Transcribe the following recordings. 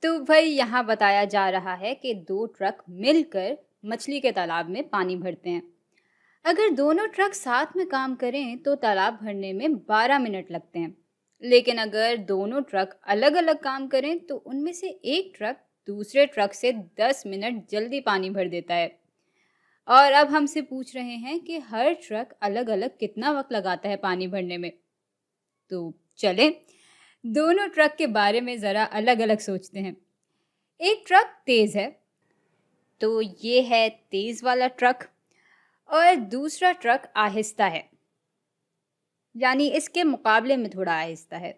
तो भाई यहाँ बताया जा रहा है कि दो ट्रक मिलकर मछली के तालाब में पानी भरते हैं। अगर दोनों ट्रक साथ में काम करें तो तालाब भरने में 12 मिनट लगते हैं। लेकिन अगर दोनों ट्रक अलग अलग काम करें तो उनमें से एक ट्रक दूसरे ट्रक से 10 मिनट जल्दी पानी भर देता है। और अब हमसे पूछ रहे हैं कि हर ट्रक अलग अलग कितना वक्त लगाता है पानी भरने में। तो चलें दोनों ट्रक के बारे में ज़रा अलग अलग सोचते हैं। एक ट्रक तेज़ है, तो ये है तेज़ वाला ट्रक। और दूसरा ट्रक आहिस्ता है, यानी इसके मुकाबले में थोड़ा आहिस्ता है।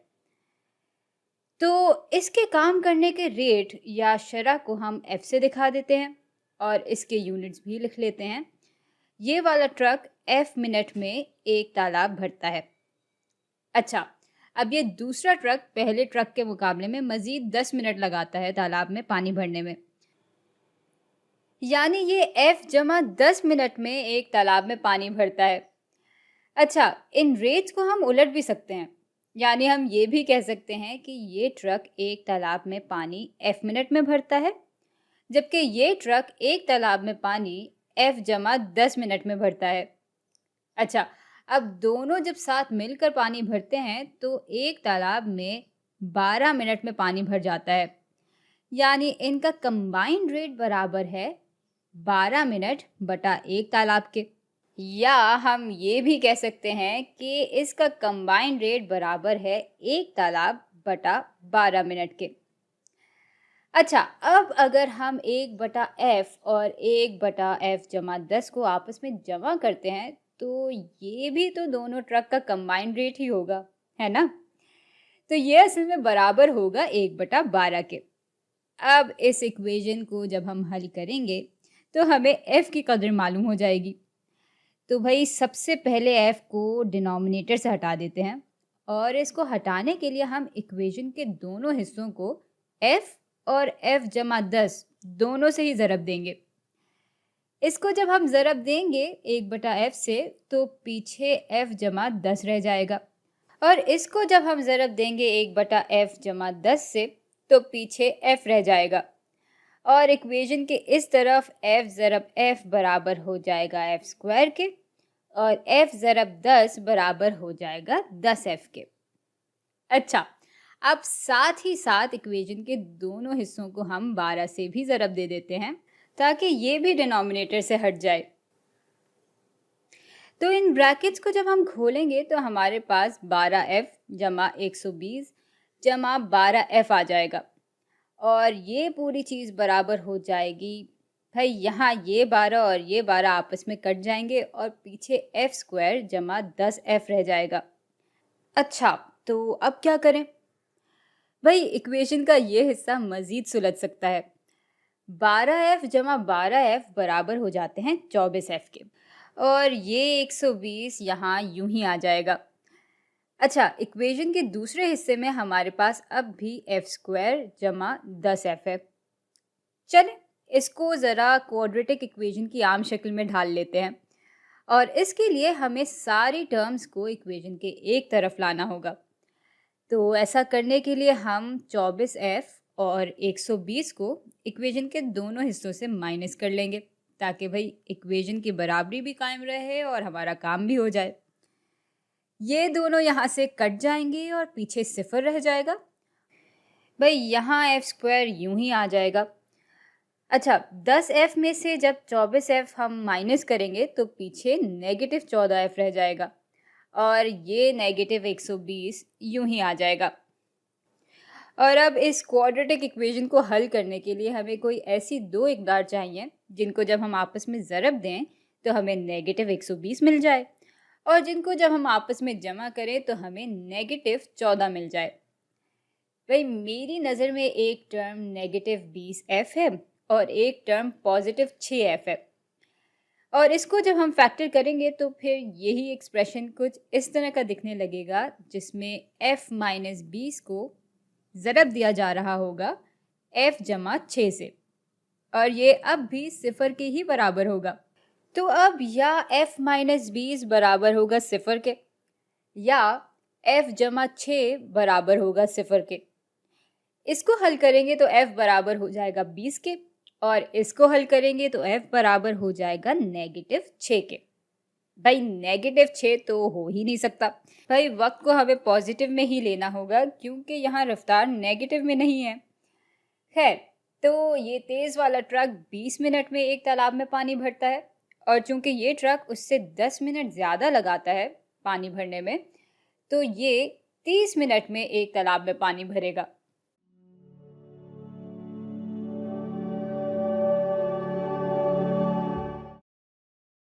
तो इसके काम करने के रेट या शरह को हम एफ से दिखा देते हैं और इसके यूनिट्स भी लिख लेते हैं। ये वाला ट्रक एफ मिनट में एक तालाब भरता है। अच्छा, अब ये दूसरा ट्रक पहले ट्रक के मुकाबले में मज़ीद 10 मिनट लगाता है तालाब में पानी भरने में, यानी ये एफ जमा 10 मिनट में एक तालाब में पानी भरता है। अच्छा, इन रेट्स को हम उलट भी सकते हैं, यानी हम ये भी कह सकते हैं कि ये ट्रक एक तालाब में पानी एफ मिनट में भरता है, जबकि ये ट्रक एक तालाब में पानी एफ जमा 10 मिनट में भरता है। अच्छा, अब दोनों जब साथ मिलकर पानी भरते हैं तो एक तालाब में 12 मिनट में पानी भर जाता है, यानी इनका कंबाइंड रेट बराबर है 12 मिनट बटा एक तालाब के। या हम ये भी कह सकते हैं कि इसका कंबाइंड रेट बराबर है एक तालाब बटा 12 मिनट के। अच्छा, अब अगर हम 1/f और 1/f जमा 10 को आपस में जमा करते हैं तो ये भी तो दोनों ट्रक का कंबाइंड रेट ही होगा, है ना? तो ये असल में बराबर होगा 1/12 के। अब इस इक्वेशन को जब हम हल करेंगे तो हमें f की कदर मालूम हो जाएगी। तो भाई सबसे पहले f को डिनोमिनेटर से हटा देते हैं और इसको हटाने के लिए हम इक्वेशन के दोनों हिस्सों को f और f जमा 10 दोनों से ही ज़रब देंगे। इसको जब हम ज़रब देंगे 1/f से तो पीछे f जमा 10 रह जाएगा, और इसको जब हम ज़रब देंगे 1/f जमा 10 से तो पीछे f रह जाएगा। और इक्वेशन के इस तरफ f ज़रब f बराबर हो जाएगा f स्क्वायर के, और f ज़रब 10 बराबर हो जाएगा 10f के। अच्छा, अब साथ ही साथ इक्वेशन के दोनों हिस्सों को हम 12 से भी ज़रब दे देते हैं ताकि ये भी डिनोमिनेटर से हट जाए। तो इन ब्रैकेट्स को जब हम खोलेंगे तो हमारे पास 12f जमा 120 जमा 12f आ जाएगा, और ये पूरी चीज़ बराबर हो जाएगी भाई, यहाँ ये 12 और ये 12 आपस में कट जाएंगे और पीछे f स्क्वायर जमा 10f रह जाएगा। अच्छा, तो अब क्या करें भाई? इक्वेशन का ये हिस्सा मज़ीद सुलझ सकता है। 12f जमा 12f बराबर हो जाते हैं 24f के, और ये 120 यहाँ यूं ही आ जाएगा। अच्छा, इक्वेशन के दूसरे हिस्से में हमारे पास अब भी f स्क्वायर जमा 10f है। चलें इसको ज़रा क्वाड्रेटिक इक्वेशन की आम शक्ल में ढाल लेते हैं, और इसके लिए हमें सारी टर्म्स को इक्वेशन के एक तरफ लाना होगा। तो ऐसा करने के लिए हम 24f और 120 को इक्वेशन के दोनों हिस्सों से माइनस कर लेंगे ताकि भाई इक्वेशन की बराबरी भी कायम रहे और हमारा काम भी हो जाए। ये दोनों यहाँ से कट जाएंगे और पीछे सिफर रह जाएगा। भाई यहाँ एफ स्क्वायर यूं ही आ जाएगा। अच्छा, 10f में से जब 24f हम माइनस करेंगे तो पीछे नेगेटिव 14f रह जाएगा, और ये नेगेटिव 120 यूं ही आ जाएगा। और अब इस क्वाड्रेटिक इक्वेशन को हल करने के लिए हमें कोई ऐसी दो इकदार चाहिए जिनको जब हम आपस में ज़रब दें तो हमें नेगेटिव 120 मिल जाए, और जिनको जब हम आपस में जमा करें तो हमें नेगेटिव 14 मिल जाए। भाई मेरी नज़र में एक टर्म नेगेटिव 20f है और एक टर्म पॉजिटिव 6f है, और इसको जब हम फैक्टर करेंगे तो फिर यही एक्सप्रेशन कुछ इस तरह का दिखने लगेगा जिसमें f माइनस 20 को ज़रब दिया जा रहा होगा f जमा 6 से, और ये अब भी सिफर के ही बराबर होगा। तो अब या f माइनस 20 बराबर होगा सिफर के, या f जमा 6 बराबर होगा सिफर के। इसको हल करेंगे तो f बराबर हो जाएगा 20 के, और इसको हल करेंगे तो f बराबर हो जाएगा -6 के। भाई -6 तो हो ही नहीं सकता। भाई वक्त को हमें पॉजिटिव में ही लेना होगा, क्योंकि यहाँ रफ्तार नेगेटिव में नहीं है। खैर, तो ये तेज़ वाला ट्रक 20 मिनट में एक तालाब में पानी भरता है, और चूंकि ये ट्रक उससे 10 मिनट ज़्यादा लगाता है पानी भरने में, तो ये 30 मिनट में एक तालाब में पानी भरेगा।